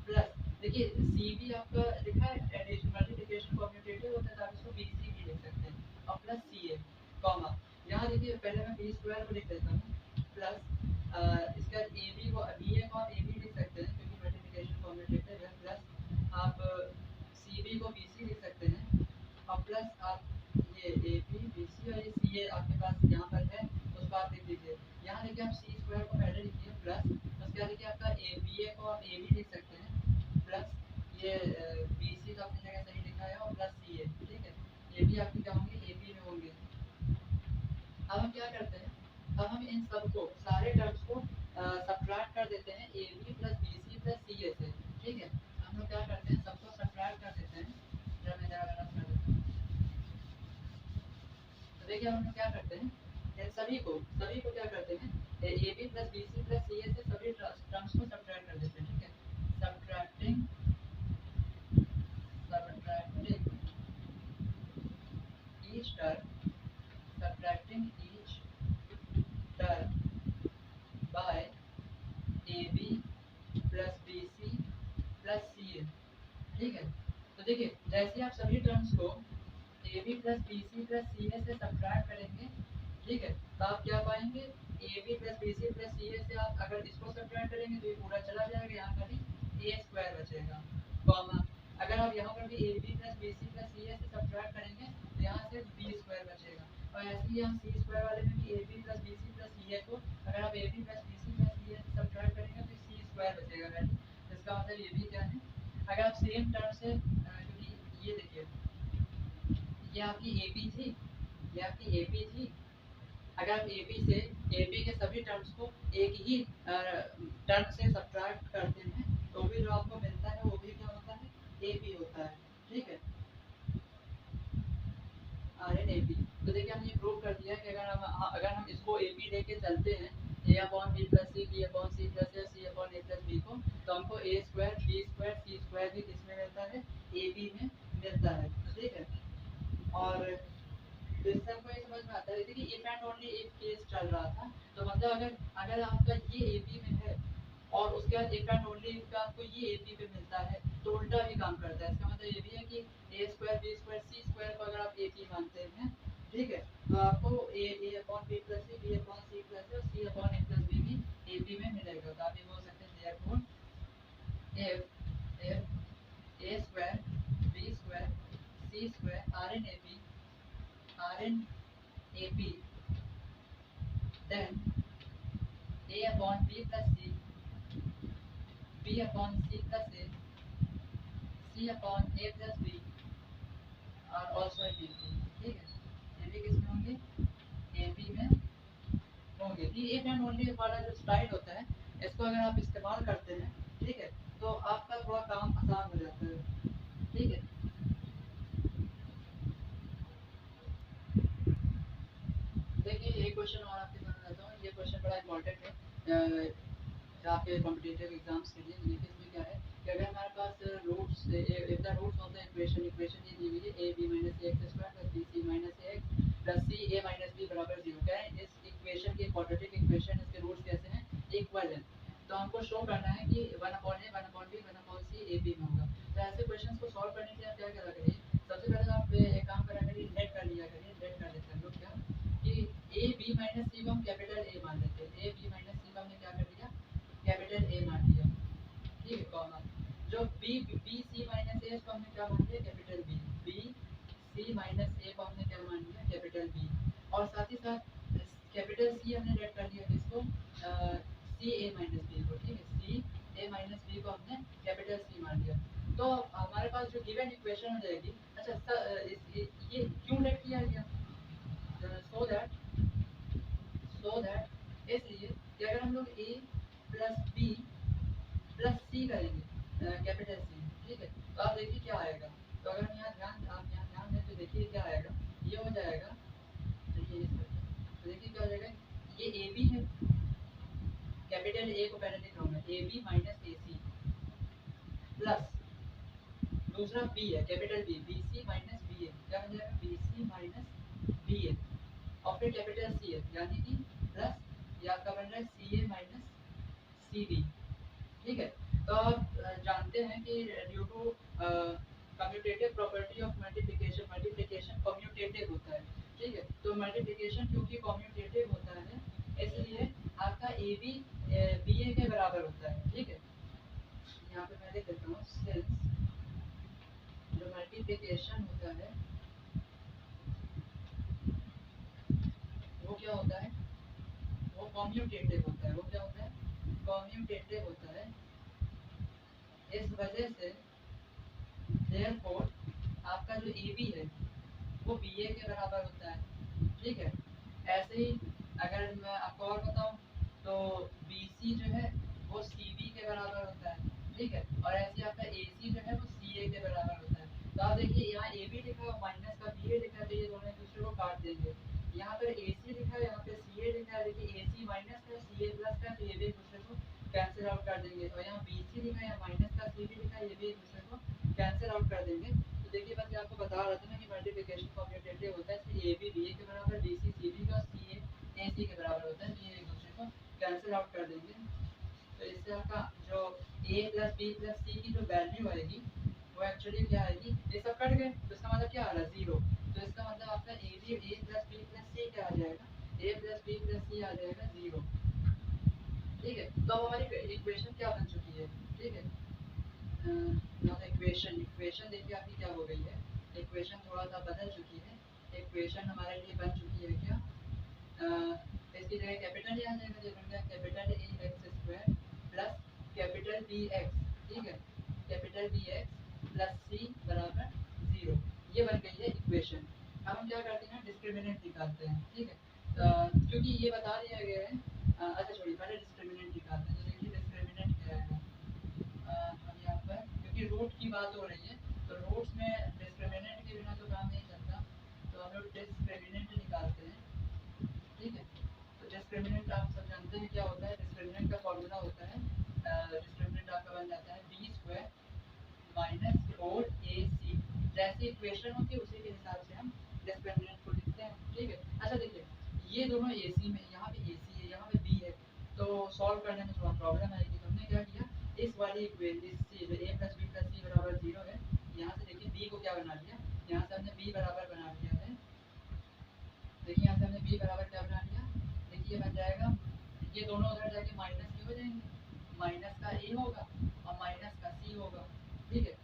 plus, देखिए CB आपका लिखा है एडिशन मल्टीप्लिकेशन कम्यूटेटिव होता है, तो आप इसको BC भी लिख सकते हैं और प्लस CA कॉमा, यहाँ देखिए पहले मैं b स्क्वायर को लिख देता हूँ प्लस इसका AB को BA को आप AB लिख सकते हैं क्योंकि मल्टीप्लिकेशन कम्यूटेटिव है, प्लस आप CB को BC लिख सकते हैं और प्लस आप ये AB BC और ये CA आपके पास यहाँ पर है, उसको आप लिख दीजिए। यहाँ देखिए आप C स्क्वायर को पहले लिखिए प्लस उसके बाद देखिए आपका BA को आप AB लिख सकते हैं प्लस ये BC तो अपनी जगह सही लिखा है और प्लस CA, ठीक है। ये भी आपके क्या होंगे, AB में होंगे। अब हम क्या करते हैं, अब हम इन सबको सारे टर्म्स को सब्ट्रैक्ट कर देते हैं AB plus BC plus CA से, ठीक है। हम लोग क्या करते हैं, सबको सब्ट्रैक्ट कर देते हैं। जरा मैं जरा गलत कर देता हूँ। तो देखिए हम लोग क्या करते हैं, इन सभी को क्या करते हैं, AB plus BC plus CA से सभी टर्म्स को सब्ट्रैक्ट कर देते हैं, ठीक है। Subtracting each term, subtracting each term by AB plus BC plus CA, ठीक है। तो देखिए जैसे आप सभी टर्म्स को AB plus BC plus CA से सब्ट्रैक्ट करेंगे, ठीक है, तो आप क्या पाएंगे, AB plus BC plus CA से आप अगर इसको सब्ट्रैक्ट करेंगे तो ये पूरा चला जाएगा, यहाँ पर ही A स्क्वायर बचेगा, कॉमा अगर आप यहाँ पर भी AB plus BC plus CA से सब्ट्रैक्ट करेंगे तो यहाँ से B स्क्वायर बचेगा, और ऐसे ही हम C स्क्वायर वाले में भी AB plus BC plus CA को अगर आप AB plus BC plus CA से सब्ट्रैक्ट करेंगे तो C स्क्वायर बचेगा, वैसे इसका मतलब ये भी क्या है, अगर आप सेम टर्म से क्योंकि ये देखिए ये आपकी AB थी, ये आपकी AB थी, अगर आप AB से AB के सभी टर्म्स को एक ही टर्म से सब्ट्रैक्ट करते हैं तो भी जो आपको मिलता है वो भी क्या होता है, AB होता है, ठीक है। RNAP, तो देखिए हमने ये प्रूव कर दिया कि अगर हम इसको AB लेके चलते हैं A/B plus C B/C plus A C/A plus B को, तो हमको A square B square C square भी किसमें मिलता है, AB में मिलता है, ठीक है। और इससे हमको ये समझ में आता है, देखिए if and only if case चल रहा था, तो मतलब अगर अगर आपका ये AB में है और उसके बाद इफ एंड ओनली इफ आपको ये AB पे मिलता है तो उल्टा भी काम करता है, इसका मतलब ये भी है कि A square B square C square को अगर आप AB मानते हैं, ठीक है, तो आपको A/B plus C B/C plus और C/A प्लस B भी AB में मिलेगा, तो आप ये बोल सकते हैं therefore if A square B square C square RNAP then A/B plus C B/C plus A C/A plus B are also in AB, ठीक है। AB किसमें होंगे, AB में होंगे। ये इफ एंड ओनली वाला जो स्टाइल होता है इसको अगर आप इस्तेमाल करते हैं, ठीक है, तो आपका थोड़ा काम आसान हो जाता है, ठीक है। देखिए एक क्वेश्चन और आपके सामने लाता हूँ, ये क्वेश्चन बड़ा इंपॉर्टेंट है आपके कॉम्पिटिटिव एग्जाम्स के लिए। देखिए इसमें क्या है कि अगर हमारे पास roots if the roots of the equation ये दी हुई है AB - AX square plus BC - AX plus CA - B बराबर 0, क्या है इस इक्वेशन की क्वाड्रेटिक इक्वेशन, इसके रूट्स कैसे हैं, इक्वल है, तो हमको शो करना है कि 1/A 1/B 1/C AB में होगा। तो ऐसे क्वेश्चंस को सॉल्व करने के लिए आप क्या करा करिए, सबसे पहले तो आप एक काम करा करिए, लेट कर लिया करिए, लेट कर लेते हैं हम लोग क्या कि AB - C को हम कैपिटल A मान लेते हैं, AB - C को हमने क्या कर दिया, कैपिटल A मान लिया, ठीक है, कॉमा जो BC - A को हमने क्या मान लिया, कैपिटल B, BC - A को हमने क्या मान लिया, कैपिटल B, और साथ ही साथ कैपिटल C हमने लेट कर लिया किसको, CA - B को, ठीक है, CA - B को हमने कैपिटल C मान लिया, तो हमारे पास जो गिवन इक्वेशन हो जाएगी। अच्छा ये क्यों लेट किया गया, सो दैट इसलिए कि अगर हम लोग A plus B plus C करेंगे कैपिटल C, ठीक है, तो आप देखिए क्या आएगा, तो अगर हम आप यहाँ ध्यान दें तो देखिए क्या आएगा, ये हो जाएगा, चलिए तो देखिए क्या हो जाएगा, ये AB है कैपिटल ए को पहले लिख रहा हूँ मैं, a b minus A c plus दूसरा बी है capital b, b c minus b a, क्या हो जाएगा b c minus b a, और फिर कैपिटल सी है यानी कि प्लस ये आपका बन रहा है सी ए माइनस सी बी। ठीक है, तो आप जानते हैं कि due to commutative property of multiplication, multiplication commutative होता है। ठीक है, तो मल्टीप्लिकेशन क्योंकि कम्यूटेटिव होता है इसलिए आपका ए बी बी ए के बराबर होता है। ठीक है, यहाँ पे मैं लिख देता हूँ सिंस जो मल्टीप्लिकेशन होता है वो क्या होता है, वो कम्यूटेटिव होता है। वो क्या होता है, कम्यूटेटिव होता है। इस वजह से देयरफॉर आपका जो ए बी है वो बी ए के बराबर होता है। ठीक है, ऐसे ही अगर मैं आपको और बताऊं तो बी सी जो है वो सी बी के बराबर होता है। ठीक है, और ऐसे ही आपका ए सी जो है वो सी ए के बराबर होता है। तो आप देखिए यहाँ ए बी लिखा है माइनस का बी ए लिखा है, तो ये दोनों एक दूसरे को काट देंगे। यहाँ पर ए सी लिखा है, यहाँ पे सी ए लिखा है, देखिए ए सी माइनस का सी ए प्लस का, तो ये भी एक दूसरे को कैंसिल आउट कर देंगे। और यहाँ बी सी लिखा है, यहाँ माइनस का सी बी लिखा है, ये भी एक दूसरे को कैंसिल आउट कर देंगे। तो देखिए बस आपको बता रहा था ना कि मल्टीप्लिकेशन कम्यूटेटिव होता है, इसलिए ए बी बी ए के बराबर, बी सी सी बी का, सी ए सी के बराबर होता है, ये एक दूसरे को कैंसिल आउट कर देंगे। तो इससे आपका जो a प्लस बी प्लस सी की जो वैल्यू आएगी वो एक्चुअली क्या आएगी, ये सब कट गए तो इसका मतलब क्या आ रहा है, जीरो। तो इसका मतलब आपका a b a plus B plus c क्या आ जाएगा, a plus B plus c आ जाएगा जीरो। ठीक है, तो अब हमारी इक्वेशन क्या बन चुकी है। ठीक है, इक्वेशन इक्वेशन देखिए आपकी क्या हो गई है, इक्वेशन थोड़ा सा बदल चुकी है। इक्वेशन हमारे लिए बन चुकी है क्या, इसकी जगह कैपिटल ए आ जाएगा, जो बन गया capital A X square plus capital B X. ठीक है, capital B X plus C बराबर जीरो, ये बन गई है इक्वेशन। अब हम क्या करते हैं, डिस्क्रिमिनेंट निकालते हैं। ठीक है, क्योंकि ये बता दिया गया है, अच्छा छोड़िए पहले डिस्क्रिमिनेंट निकालते हैं। तो देखिए डिस्क्रिमिनेंट क्या है, हम यहाँ पर क्योंकि रूट की बात हो रही है तो रूट्स में डिस्क्रिमिनेंट के बिना तो काम नहीं चलता, तो हम लोग डिस्क्रिमिनेंट निकालते हैं। ठीक है, तो डिस्क्रिमिनेंट आप सब जानते हैं क्या होता है, डिस्क्रिमिनेंट का फॉर्मूला होता है, डिस्क्रिमिनेंट आपका बन जाता है बी स्क्वायर माइनस फोर ए सी। जैसी इक्वेशन होती है उसी के हिसाब से हम डिस्क्रिमिनेंट को लिखते हैं। ठीक है, अच्छा देखिए ये दोनों ए सी में, यहाँ पे ए सी है यहाँ पे बी है, तो सॉल्व करने में थोड़ा प्रॉब्लम आएगी। तो हमने क्या किया, इस वाली इक्वेशन जो ए प्लस बी प्लस सी बराबर जीरो है, यहाँ से देखिए बी को क्या बना लिया, यहाँ से हमने बी बराबर बना लिया है। देखिए यहाँ से हमने बी बराबर क्या बना लिया, देखिए बन जाएगा, ये दोनों उधर जाके माइनस के हो जाएंगे, माइनस का ए होगा और माइनस का सी होगा। ठीक है,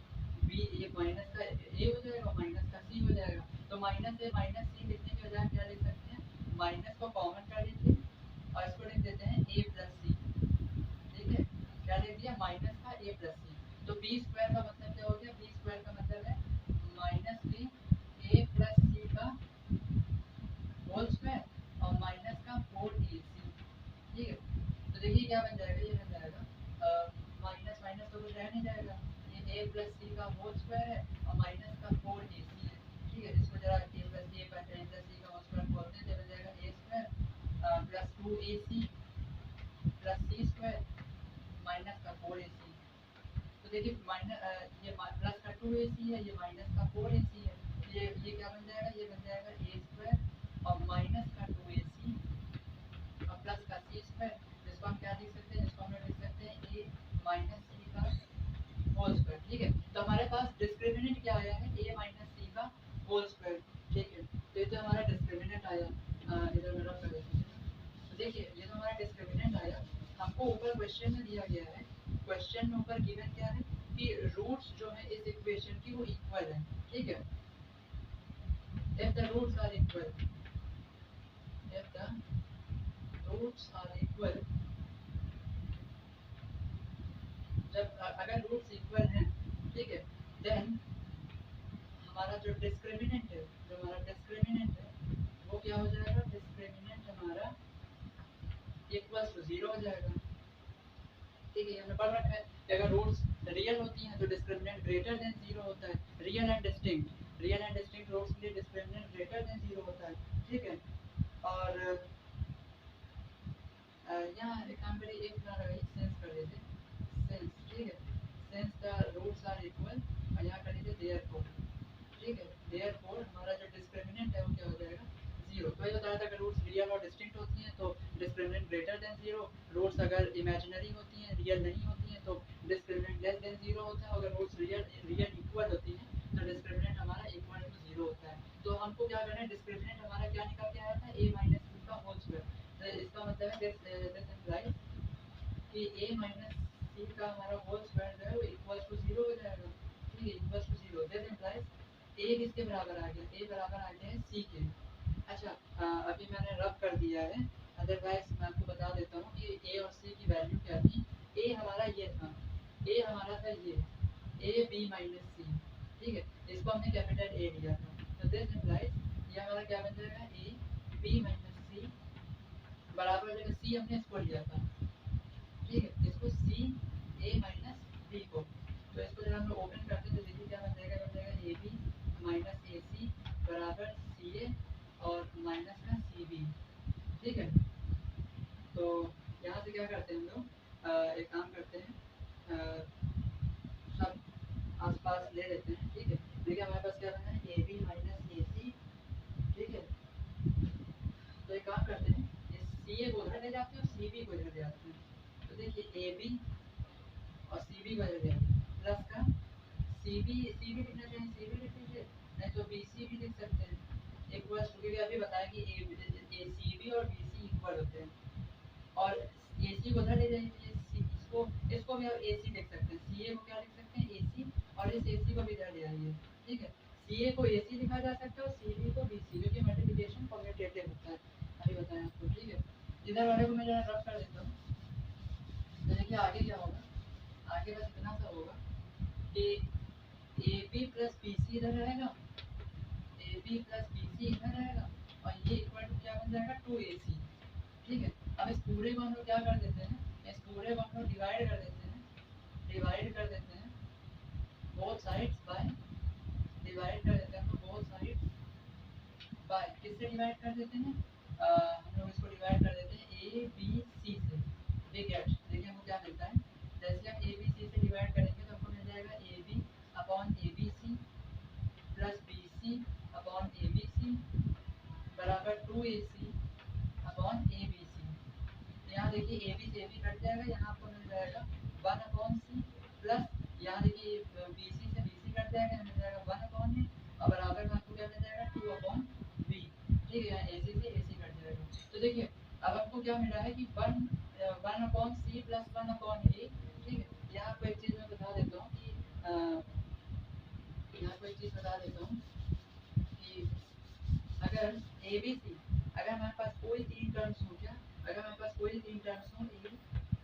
बी ये माइनस का ए हो जाएगा और माइनस का सी हो जाएगा। तो माइनस ए माइनस सी लिखने के बजाय क्या लिख सकते हैं, माइनस को कॉमन कर लीजिए और इसको लिख देते हैं ए प्लस सी। ठीक है, क्या लिख दिया, माइनस का ए प्लस सी। तो बी स्क्वायर का मतलब क्या हो गया, बी स्क्वायर का मतलब है माइनस बी ए प्लस सी का होल स्क्वायर और माइनस का फोर ए सी। ठीक है, तो देखिए क्या बन जाएगा, ये बन जाएगा माइनस माइनस तो कुछ रह नहीं जाएगा, ये ए प्लस सी का होल स्क्वायर है और माइनस का फोर ए सी है। ठीक है, इसको जरा ए प्लस सी प्लस सी का होल स्क्वायर खोलते हैं, बन जाएगा ए square plus two a c plus C square minus का फोर ए सी। तो देखिए माइनस ये प्लस का टू ए सी है, ये माइनस का फोर ए सी है, ये क्या बन जाएगा, ये बन जाएगा ए स्क्वायर और माइनस का टू ए सी और प्लस का सी स्क्वायर। जिसको हम क्या लिख सकते हैं, जिसको हम लिख सकते हैं ए माइनस सी का होल स्क्वायर। ठीक है, तो हमारे पास डिस्क्रिमिनेंट क्या आया है, ए माइनस सी का होल स्क्वायर। ठीक है, तो ये तो हमारा डिस्क्रिमिनेंट आया, इधर मेरा कर देते हैं। तो देखिए ये तो हमारा डिस्क्रिमिनेंट आया, हमको ऊपर क्वेश्चन में दिया गया है, क्वेश्चन में ऊपर गिवन क्या है कि रूट्स जो है इस इक्वेशन की वो इक्वल है। ठीक है, if the roots are equal, if the roots are equal, जब अगर रूट्स इक्वल हैं, ठीक है, देन हमारा जो डिस्क्रिमिनेंट है, जो हमारा डिस्क्रिमिनेंट है वो क्या हो जाएगा, डिस्क्रिमिनेंट हमारा इक्वल्स टू जीरो हो जाएगा। ठीक है, हमने पढ़ रखा है कि अगर रूट्स रियल होती हैं तो डिस्क्रिमिनेंट ग्रेटर देन जीरो होता है, real and distinct, real and distinct roots के लिए डिस्क्रिमिनेंट ग्रेटर देन जीरो होता है। ठीक है, और यहाँ एक काम करिए, एक बना लगाइए, सेंस कर देते सेंस, ठीक है। सेंस का रूट्स आर इक्वल और यहाँ कर दीजिए देयरफॉर, ठीक है। देयरफॉर हमारा जो डिस्क्रिमिनेंट है वो क्या हो जाएगा, जीरो। तो ये बताया था कि रूट्स रियल और डिस्टिंक्ट होती हैं तो discriminant greater than zero, roots अगर इमेजिनरी होती हैं, रियल नहीं होती हैं, तो डिस्क्रिमिनेंट लेस देन जीरो होता है। अगर रूट्स रियल इक्वल होती हैं तो डिस्क्रिमिनेंट हमारा इक्वल टू जीरो होता है। तो हमको क्या करना है, डिस्क्रिमिनेंट हमारा क्या निकल के आया था, a माइनस b का होल स्क्वायर। तो इसका मतलब है दिस इम्प्लाइज कि a माइनस c का हमारा होल स्क्वायर जो है वो इक्वल टू जीरो हो जाएगा, ठीक है, equal to zero. This implies a किसके बराबर आ गया, a बराबर आ गया है c के। अच्छा, अभी मैंने रब कर दिया है, अदरवाइज मैं आपको बता देता हूँ कि a और c की वैल्यू क्या थी। a हमारा ये था, a हमारा था ये a b माइनस c, ठीक है, इसको हमने कैपिटल A लिया था। तो दिस इम्प्लाइज ये हमारा क्या बन जाएगा, a b माइनस c बराबर जो c हमने इसको लिया था, ठीक है, इसको c a माइनस b को। तो इसको जब हम लोग ओपन करते हैं तो देखिए क्या बन जाएगा, ए बी माइनस ए सी बराबर सी ए और माइनस का सी बी, ठीक है। तो यहाँ से क्या करते हैं हम लोग, एक काम करते हैं, सब आसपास ले लेते हैं, ठीक है। देखिए हमारे पास क्या बना है, ए बी माइनस ए सी, ठीक है। तो एक काम करते हैं, इस सी ए को उधर ले जाते हैं और सी बी को इधर ले जाते हैं। तो देखिए ए बी और सी बी को इधर ले जाते हैं, प्लस का सी बी लिखना चाहिए, सी बी लिख लीजिए, नहीं तो बी सी भी लिख सकते हैं। एक बार क्योंकि अभी बताया कि ए सी बी और बी सी इक्वल होते हैं। और ए सी को उधर ले जाइए, इसको इसको भी आप ए सी लिख सकते हैं, सी ए को क्या लिख सकते हैं, ए सी, और इस ए सी को भी इधर ले आइए, ठीक है। सी ए को ए सी लिखा जा सकता है और सी बी को बी सी, क्योंकि मल्टीप्लिकेशन कम्यूटेटिव होता है, अभी बताया आपको, ठीक है। इधर वाले को मैं जरा रफ कर देता हूँ। तो देखिए आगे क्या होगा, आगे बस इतना सा होगा कि A B plus B C इधर रहेगा, A B plus B C इधर रहेगा, और ये इक्वल टू क्या बन जाएगा, टू ए सी, ठीक है। अब इस पूरे को हम लोग क्या कर देते हैं, इस पूरे को हम लोग डिवाइड कर देते हैं, डिवाइड कर देते हैं बोथ साइड्स बाय, डिवाइड कर देते हैं तो बोथ साइड्स बाय, किससे डिवाइड कर देते हैं, हम लोग इसको डिवाइड कर देते हैं ए बी सी से। देखिए हमको क्या मिलता है, जैसे हम ए बी सी से डिवाइड करेंगे तो हमको मिल जाएगा a b upon A B c plus B c upon A B c बराबर two a c upon A B c. यहाँ देखिए ए बी से ए बी कट जाएगा, यहाँ आपको मिल जाएगा वन अपॉन सी, प्लस यहाँ देखिए बी सी से बी सी कट जाएगा, यहाँ मिल जाएगा वन अपॉन ए, और बराबर में आपको क्या मिल जाएगा, टू अपॉन बी, ठीक है। यहाँ ए सी से ए सी कट जाएगा। तो देखिए अब आपको क्या मिला है कि one one upon c plus one upon a, ठीक है। यहाँ आपको एक चीज़ मैं बता देता हूँ कि यहाँ को एक चीज़ बता देता हूँ कि अगर ए बी सी, अगर हमारे पास कोई तीन टर्म्स हो, क्या अगर हमारे पास कोई तीन टर्म्स हो ए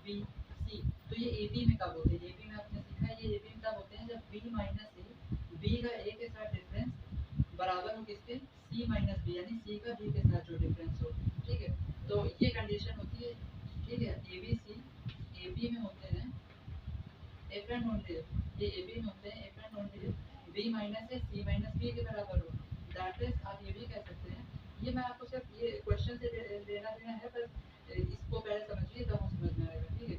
बी सी, तो ये ए बी में कब होते हैं, ए बी में आपने सीखा है, ये ए बी में कब होते हैं, जब बी माइनस ए, बी का ए के साथ डिफरेंस बराबर हो किसके, सी माइनस बी, यानी सी का बी के साथ जो डिफरेंस हो, ठीक है। तो ये कंडीशन होती है, ठीक है। A B C A B में होते हैं एफ एंड ओनली, ये ए बी में होते हैं if and only B minus A C minus B के बराबर हो, दैट इज आप ये भी कह सकते हैं। ये मैं आपको सिर्फ ये क्वेश्चन से लेना देना है, पर इसको पहले समझिए तब हम समझ में आएगा, ठीक है।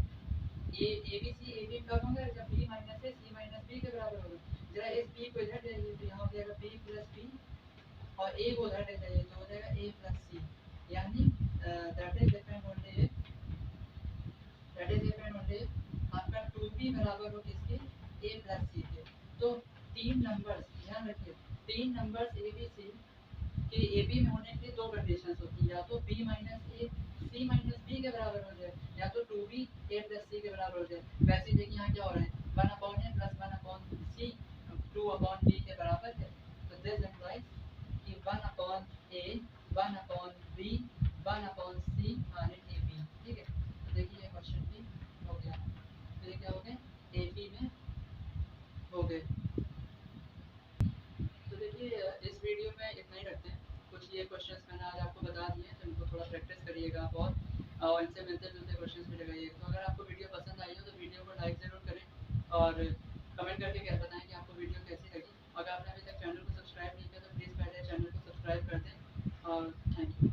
ये A B C A B कब होंगे, जब बी माइनस ए सी माइनस बी के बराबर होगा। जरा इस बी को इधर ले जाइए तो यहाँ हो जाएगा बी प्लस बी, और ए को उधर ले जाइए तो हो जाएगा ए प्लस सी, यानी that is F and only, that is F and only आपका टू बी बराबर हो किसके, ए प्लस सी के। तो तीन नंबर्स ध्यान रखिए, तीन नंबर्स ए बी सी के ए बी में होने के दो कंडीशंस होती है, या तो बी माइनस ए सी माइनस बी के बराबर हो जाए, या तो टू बी ए प्लस सी के बराबर हो जाए। वैसे देखिए यहाँ क्या हो रहा है, वन अपॉन ए plus one upon C two upon B के बराबर है। तो दिस इम्प्लाइज कि one upon A one upon B one upon C in A B, ठीक है। तो देखिए ये क्वेश्चन भी हो गया, तो ये क्या हो गए, ए बी में हो गए। तो देखिए इस वीडियो में इतना ही रखते हैं, कुछ ये क्वेश्चंस मैंने आज आपको बता दिए हैं, तो इनको थोड़ा प्रैक्टिस करिएगा आप, और इनसे मिलते जुलते क्वेश्चंस भी लगाइएगा। तो अगर आपको वीडियो पसंद आई हो तो वीडियो को लाइक ज़रूर करें और कमेंट करके क्या बताएं कि आपको वीडियो कैसी लगी। अगर आपने अभी तक चैनल को सब्सक्राइब नहीं किया तो प्लीज़ पहले चैनल को सब्सक्राइब कर दें, और थैंक यू।